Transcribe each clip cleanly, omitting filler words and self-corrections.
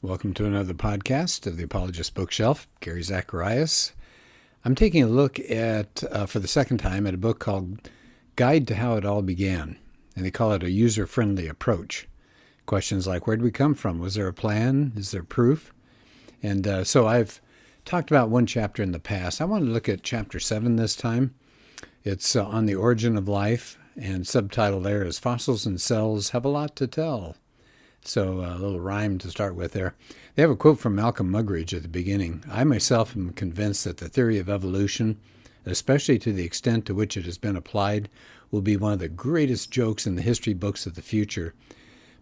Welcome to another podcast of the Apologist Bookshelf. Gary Zacharias. I'm taking a look at, for the second time, at a book called Guide to How It All Began. And they call it a user-friendly approach. Questions like, where did we come from? Was there a plan? Is there proof? And so I've talked about one chapter in the past. I want to look at chapter 7 this time. It's on the origin of life, and subtitled there is Fossils and Cells Have a Lot to Tell. So a little rhyme to start with there. They have a quote from Malcolm Muggeridge at the beginning. I myself am convinced that the theory of evolution, especially to the extent to which it has been applied, will be one of the greatest jokes in the history books of the future.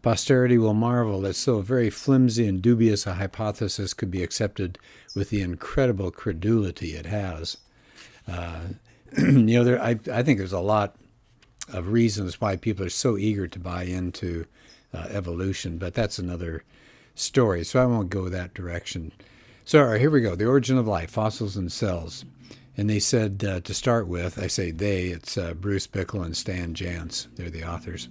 Posterity will marvel that so very flimsy and dubious a hypothesis could be accepted with the incredible credulity it has. I think there's a lot of reasons why people are so eager to buy into evolution, but that's another story, so I won't go that direction. So all right, here we go. The origin of life, fossils and cells. And they said, to start with, I say they, it's Bruce Bickle and Stan Jantz. They're the authors.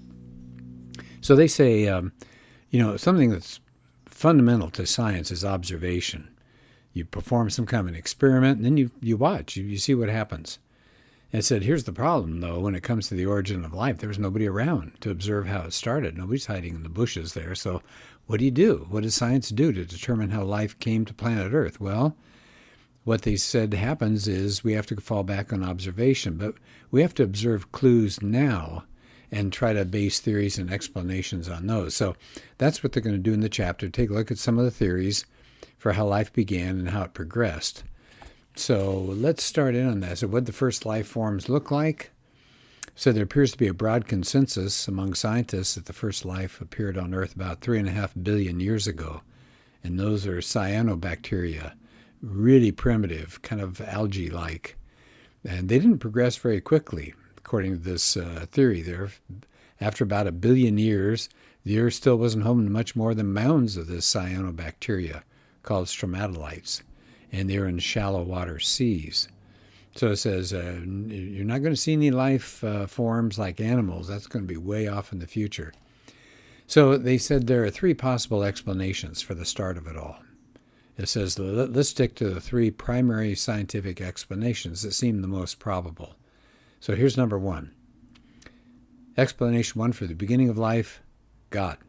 So they say, something that's fundamental to science is observation. You perform some kind of an experiment, and then you watch, you see what happens. And it said, here's the problem, though, when it comes to the origin of life. There was nobody around to observe how it started. Nobody's hiding in the bushes there. So what do you do? What does science do to determine how life came to planet Earth? Well, what they said happens is we have to fall back on observation, but we have to observe clues now and try to base theories and explanations on those. So that's what they're going to do in the chapter. Take a look at some of the theories for how life began and how it progressed. So let's start in on that. So what did the first life forms look like? So there appears to be a broad consensus among scientists that the first life appeared on Earth about 3.5 billion years ago. And those are cyanobacteria, really primitive, kind of algae-like. And they didn't progress very quickly, according to this theory there. After about 1 billion years, the Earth still wasn't home to much more than mounds of this cyanobacteria called stromatolites. And they're in shallow water seas. So it says, you're not going to see any life forms like animals. That's going to be way off in the future. So they said there are 3 possible explanations for the start of it all. It says, let's stick to the 3 primary scientific explanations that seem the most probable. So here's number 1. Explanation 1 for the beginning of life, God.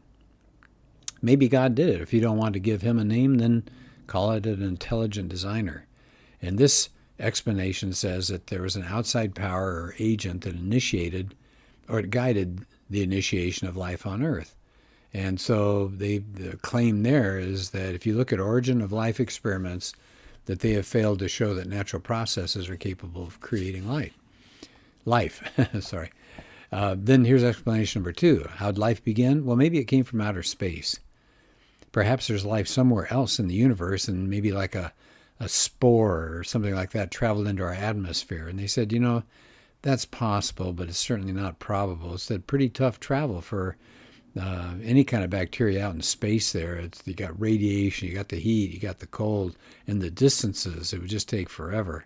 Maybe God did it. If you don't want to give him a name, then call it an intelligent designer. And this explanation says that there was an outside power or agent that initiated or guided the initiation of life on Earth. And so the claim there is that if you look at origin of life experiments, that they have failed to show that natural processes are capable of creating life. Sorry. Then here's explanation number 2. How'd life begin? Well, maybe it came from outer space. Perhaps there's life somewhere else in the universe, and maybe like a spore or something like that traveled into our atmosphere. And they said, that's possible, but it's certainly not probable. It's that pretty tough travel for any kind of bacteria out in space there. You got radiation, you got the heat, you got the cold, and the distances. It would just take forever.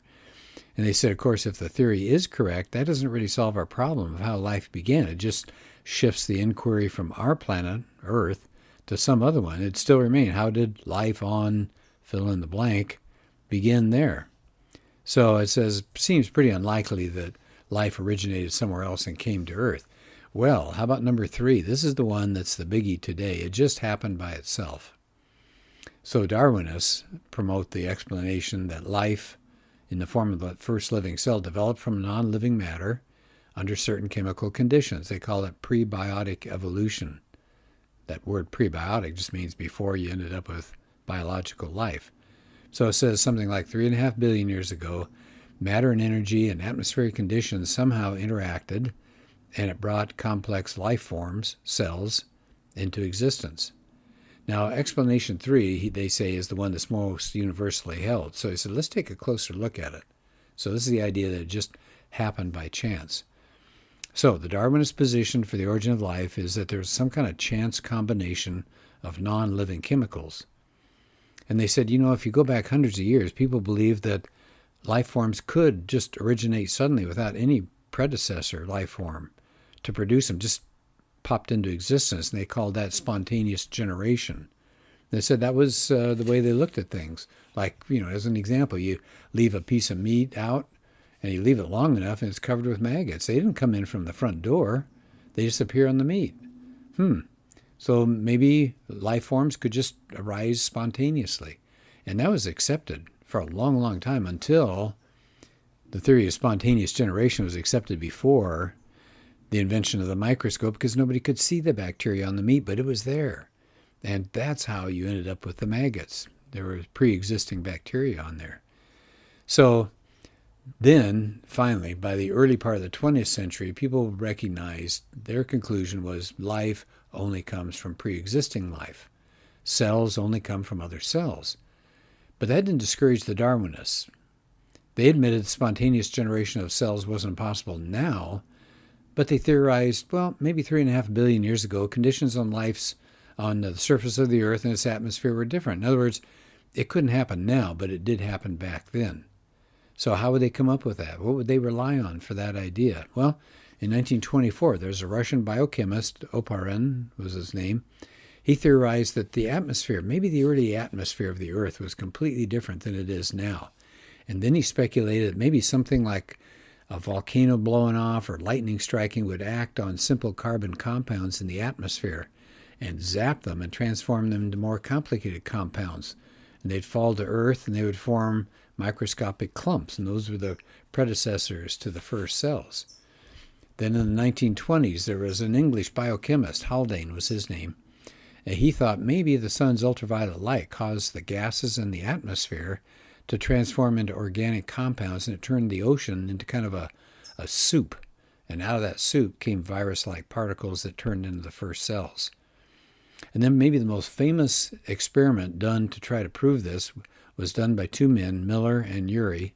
And they said, of course, if the theory is correct, that doesn't really solve our problem of how life began. It just shifts the inquiry from our planet, Earth, to some other one. It'd still remain, how did life on fill in the blank begin there? So it says, seems pretty unlikely that life originated somewhere else and came to Earth. Well, how about number 3? This is the one that's the biggie today. It just happened by itself. So Darwinists promote the explanation that life in the form of the first living cell developed from non-living matter under certain chemical conditions. They call it prebiotic evolution. That word prebiotic just means before you ended up with biological life. So it says something like 3.5 billion years ago, matter and energy and atmospheric conditions somehow interacted, and it brought complex life forms, cells, into existence. Now, explanation 3, they say, is the one that's most universally held. So he said, let's take a closer look at it. So this is the idea that it just happened by chance. So the Darwinist position for the origin of life is that there's some kind of chance combination of non-living chemicals. And they said, if you go back hundreds of years, people believed that life forms could just originate suddenly without any predecessor life form to produce them, just popped into existence. And they called that spontaneous generation. They said that was the way they looked at things. Like, as an example, you leave a piece of meat out and you leave it long enough and it's covered with maggots. They didn't come in from the front door. They just appear on the meat. So maybe life forms could just arise spontaneously. And that was accepted for a long, long time until the theory of spontaneous generation was accepted before the invention of the microscope, because nobody could see the bacteria on the meat, but it was there. And that's how you ended up with the maggots. There were pre-existing bacteria on there. So then, finally, by the early part of the 20th century, people recognized their conclusion was life only comes from pre-existing life. Cells only come from other cells. But that didn't discourage the Darwinists. They admitted spontaneous generation of cells wasn't possible now, but they theorized, well, maybe 3.5 billion years ago, conditions on the surface of the Earth and its atmosphere were different. In other words, it couldn't happen now, but it did happen back then. So how would they come up with that? What would they rely on for that idea? Well, in 1924, there's a Russian biochemist, Oparin was his name. He theorized that the atmosphere, maybe the early atmosphere of the Earth, was completely different than it is now. And then he speculated that maybe something like a volcano blowing off or lightning striking would act on simple carbon compounds in the atmosphere and zap them and transform them into more complicated compounds. And they'd fall to Earth and they would form microscopic clumps, and those were the predecessors to the first cells. Then in the 1920s, there was an English biochemist, Haldane was his name, and he thought maybe the sun's ultraviolet light caused the gases in the atmosphere to transform into organic compounds, and it turned the ocean into kind of a soup. And out of that soup came virus-like particles that turned into the first cells. And then maybe the most famous experiment done to try to prove this was done by two men, Miller and Urey,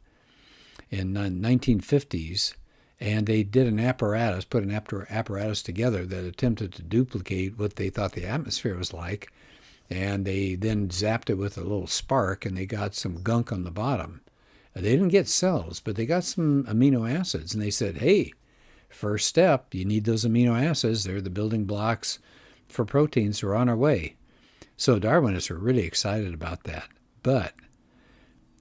in the 1950s. And they did an apparatus, put an apparatus together that attempted to duplicate what they thought the atmosphere was like. And they then zapped it with a little spark, and they got some gunk on the bottom. They didn't get cells, but they got some amino acids. And they said, hey, first step, you need those amino acids. They're the building blocks for proteins. We're on our way. So Darwinists are really excited about that. But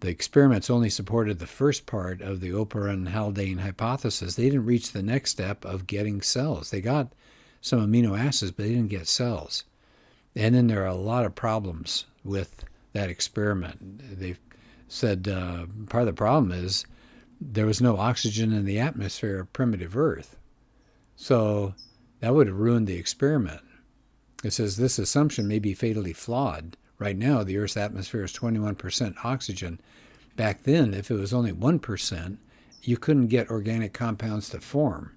the experiments only supported the first part of the Oparin-Haldane hypothesis. They didn't reach the next step of getting cells. They got some amino acids, but they didn't get cells. And then there are a lot of problems with that experiment. They said part of the problem is there was no oxygen in the atmosphere of primitive Earth. So that would have ruined the experiment. It says this assumption may be fatally flawed. Right now, the Earth's atmosphere is 21% oxygen. Back then, if it was only 1%, you couldn't get organic compounds to form.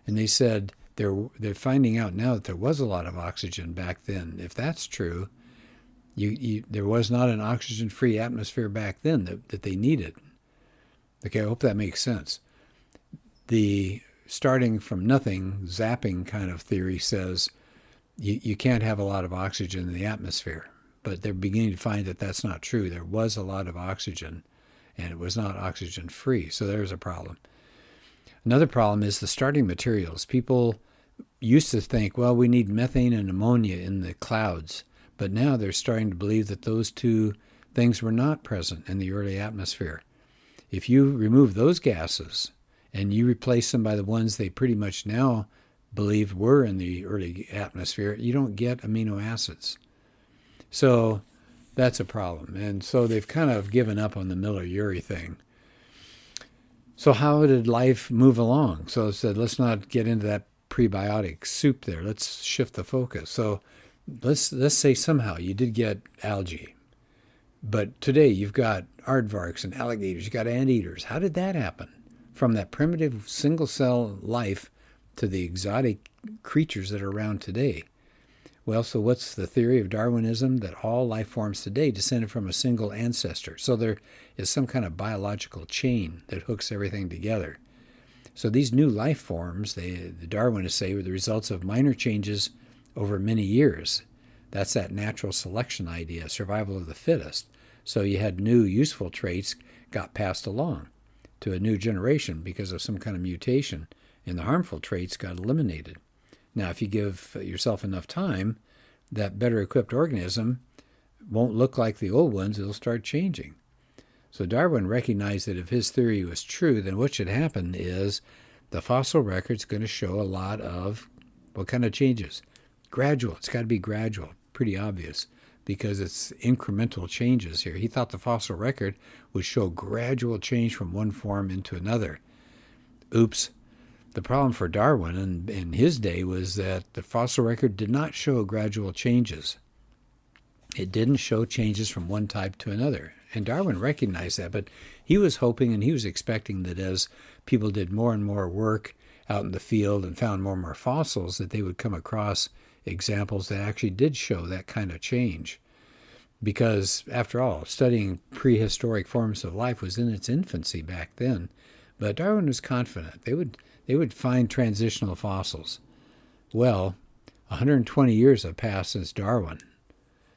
And they said they're finding out now that there was a lot of oxygen back then. If that's true, there was not an oxygen-free atmosphere back then that they needed. Okay, I hope that makes sense. The starting from nothing, zapping kind of theory says you can't have a lot of oxygen in the atmosphere. But they're beginning to find that that's not true. There was a lot of oxygen, and it was not oxygen-free. So there's a problem. Another problem is the starting materials. People used to think, well, we need methane and ammonia in the clouds. But now they're starting to believe that those two things were not present in the early atmosphere. If you remove those gases and you replace them by the ones they pretty much now believe were in the early atmosphere, you don't get amino acids. So that's a problem. And so they've kind of given up on the Miller-Urey thing. So how did life move along? So it said, let's not get into that prebiotic soup there. Let's shift the focus. So let's say somehow you did get algae. But today you've got aardvarks and alligators. You've got anteaters. How did that happen? From that primitive single-cell life to the exotic creatures that are around today. Well, so what's the theory of Darwinism? That all life forms today descended from a single ancestor. So there is some kind of biological chain that hooks everything together. So these new life forms, the Darwinists say, were the results of minor changes over many years. That's that natural selection idea, survival of the fittest. So you had new useful traits got passed along to a new generation because of some kind of mutation, and the harmful traits got eliminated. Now, if you give yourself enough time, that better equipped organism won't look like the old ones. It'll start changing. So Darwin recognized that if his theory was true, then what should happen is the fossil record's going to show a lot of what kind of changes? Gradual. It's got to be gradual. Pretty obvious because it's incremental changes here. He thought the fossil record would show gradual change from one form into another. Oops. The problem for Darwin in his day was that the fossil record did not show gradual changes. It didn't show changes from one type to another. And Darwin recognized that, but he was hoping and he was expecting that as people did more and more work out in the field and found more and more fossils, that they would come across examples that actually did show that kind of change. Because, after all, studying prehistoric forms of life was in its infancy back then. But Darwin was confident they would find transitional fossils. Well, 120 years have passed since Darwin.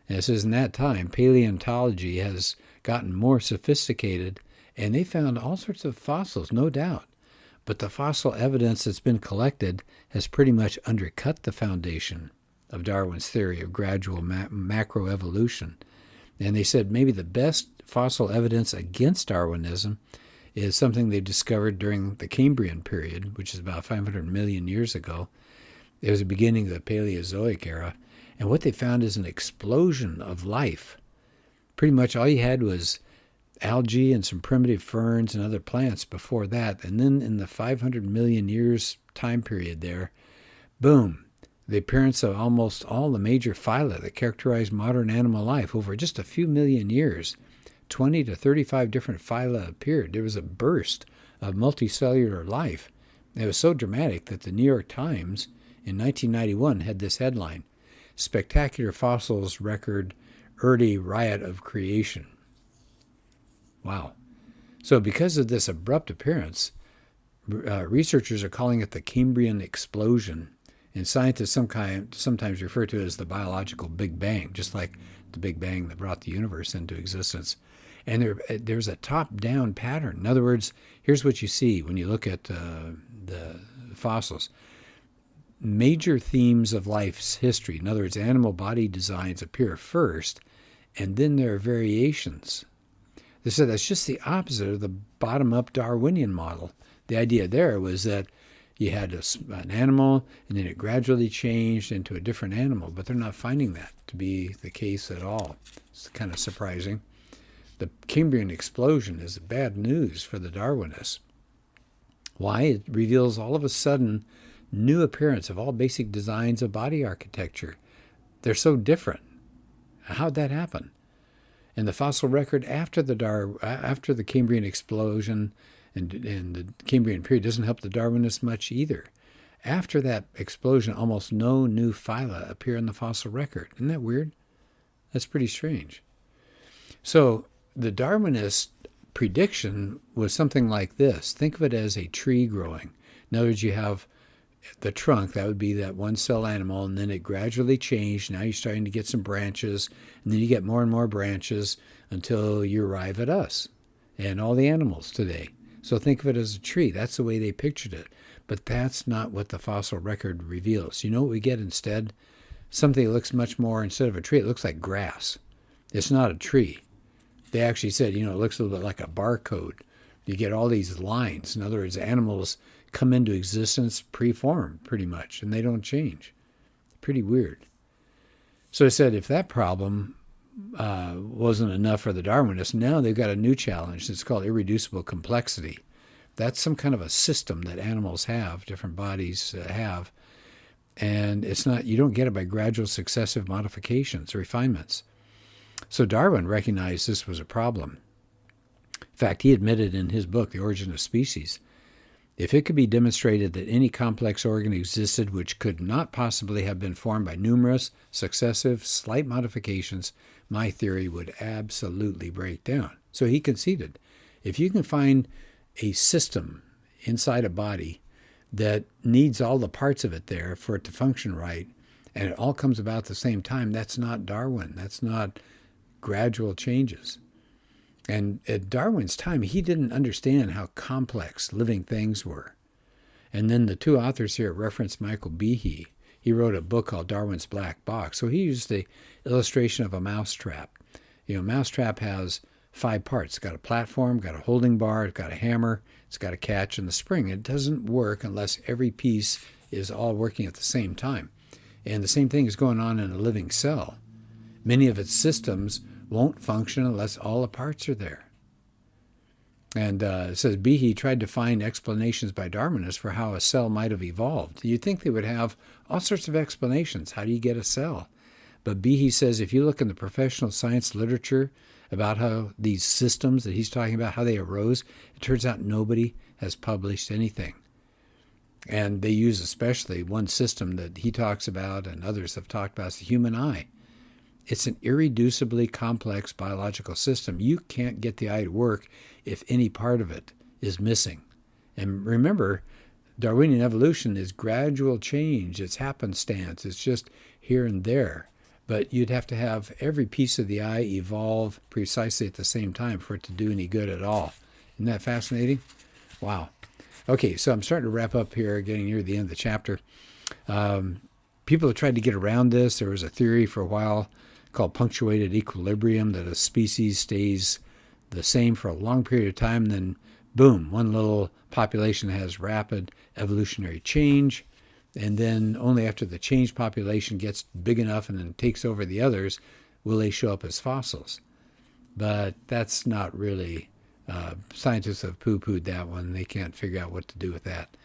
And it says in that time, paleontology has gotten more sophisticated, and they found all sorts of fossils, no doubt. But the fossil evidence that's been collected has pretty much undercut the foundation of Darwin's theory of gradual macroevolution. And they said maybe the best fossil evidence against Darwinism is something they discovered during the Cambrian period, which is about 500 million years ago. It was the beginning of the Paleozoic era. And what they found is an explosion of life. Pretty much all you had was algae and some primitive ferns and other plants before that. And then in the 500 million years time period there, boom, the appearance of almost all the major phyla that characterize modern animal life over just a few million years. 20 to 35 different phyla appeared. There was a burst of multicellular life. It was so dramatic that the New York Times in 1991 had this headline, "Spectacular Fossils Record Early Riot of Creation." Wow. So because of this abrupt appearance, researchers are calling it the Cambrian explosion. And scientists sometimes refer to it as the biological Big Bang, just like the Big Bang that brought the universe into existence. And there's a top-down pattern. In other words, here's what you see when you look at the fossils. Major themes of life's history, in other words, animal body designs appear first, and then there are variations. They said that's just the opposite of the bottom-up Darwinian model. The idea there was that you had an animal, and then it gradually changed into a different animal, but they're not finding that to be the case at all. It's kind of surprising. The Cambrian explosion is bad news for the Darwinists. Why? It reveals all of a sudden new appearance of all basic designs of body architecture. They're so different. How'd that happen? And the fossil record after the Cambrian explosion and the Cambrian period doesn't help the Darwinists much either. After that explosion, almost no new phyla appear in the fossil record. Isn't that weird? That's pretty strange. So the Darwinist prediction was something like this. Think of it as a tree growing. In other words, you have the trunk, that would be that one-cell animal, and then it gradually changed. Now you're starting to get some branches, and then you get more and more branches until you arrive at us and all the animals today. So think of it as a tree. That's the way they pictured it. But that's not what the fossil record reveals. You know what we get instead? Something that looks much more, instead of a tree, it looks like grass. It's not a tree. They actually said, it looks a little bit like a barcode. You get all these lines. In other words, animals come into existence preformed pretty much, and they don't change. Pretty weird. So I said if that problem wasn't enough for the Darwinists, now they've got a new challenge. It's called irreducible complexity. That's some kind of a system that animals have, different bodies have, and it's not, you don't get it by gradual successive modifications or refinements. So Darwin recognized this was a problem. In fact, he admitted in his book, The Origin of Species, if it could be demonstrated that any complex organ existed which could not possibly have been formed by numerous, successive, slight modifications, my theory would absolutely break down. So he conceded, if you can find a system inside a body that needs all the parts of it there for it to function right, and it all comes about at the same time, that's not Darwin. That's not gradual changes. And at Darwin's time, he didn't understand how complex living things were. And then the two authors here reference Michael Behe. he wrote a book called Darwin's Black Box. So he used the illustration of a mousetrap. A mousetrap has 5 parts. It's got a platform, got a holding bar, it's got a hammer, it's got a catch and the spring. It doesn't work unless every piece is all working at the same time. And the same thing is going on in a living cell. Many of its systems won't function unless all the parts are there. And it says Behe tried to find explanations by Darwinists for how a cell might have evolved. You'd think they would have all sorts of explanations. How do you get a cell? But Behe says if you look in the professional science literature about how these systems that he's talking about, how they arose, it turns out nobody has published anything. And they use especially one system that he talks about and others have talked about, is the human eye. It's an irreducibly complex biological system. You can't get the eye to work if any part of it is missing. And remember, Darwinian evolution is gradual change. It's happenstance. It's just here and there. But you'd have to have every piece of the eye evolve precisely at the same time for it to do any good at all. Isn't that fascinating? Wow. Okay, so I'm starting to wrap up here, getting near the end of the chapter. People have tried to get around this. There was a theory for a while called punctuated equilibrium, that a species stays the same for a long period of time, then boom, one little population has rapid evolutionary change, and then only after the changed population gets big enough and then takes over the others will they show up as fossils. But that's not really, scientists have poo-pooed that one. They can't figure out what to do with that.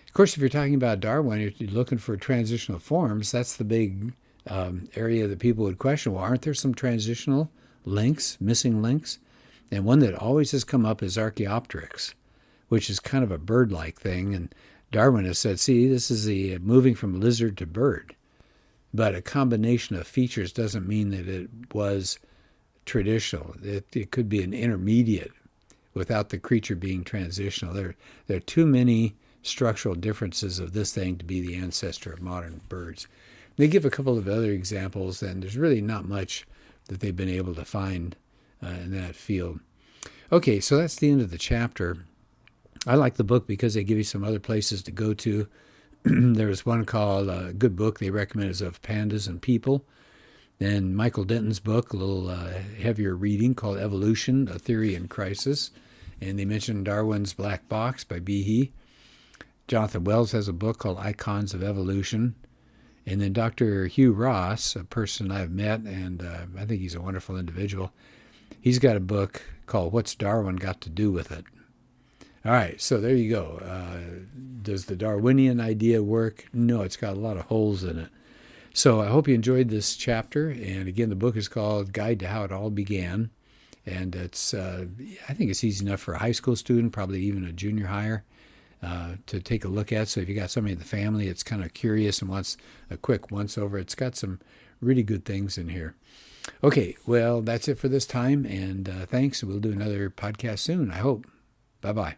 Of course, if you're talking about Darwin, if you're looking for transitional forms, that's the big area that people would question. Well, aren't there some transitional links, missing links? And one that always has come up is Archaeopteryx, which is kind of a bird-like thing. And Darwin has said, see, this is the moving from lizard to bird. But a combination of features doesn't mean that it was traditional. It could be an intermediate without the creature being transitional. There are too many structural differences of this thing to be the ancestor of modern birds. They give a couple of other examples, and there's really not much that they've been able to find in that field. Okay, so that's the end of the chapter. I like the book because they give you some other places to go to. There's one called, a good book they recommend is Of Pandas and People. Then Michael Denton's book, a little heavier reading, called Evolution, A Theory in Crisis. And they mentioned Darwin's Black Box by Behe. Jonathan Wells has a book called Icons of Evolution. And then Dr. Hugh Ross, a person I've met, and I think he's a wonderful individual, he's got a book called What's Darwin Got to Do with It? All right, so there you go. Does the Darwinian idea work? No, it's got a lot of holes in it. So I hope you enjoyed this chapter. And again, the book is called Guide to How It All Began. And it's, I think it's easy enough for a high school student, probably even a junior higher, to take a look at. So if you got somebody in the family that's kind of curious and wants a quick once-over, it's got some really good things in here. Okay, well, that's it for this time, and thanks. We'll do another podcast soon, I hope. Bye-bye.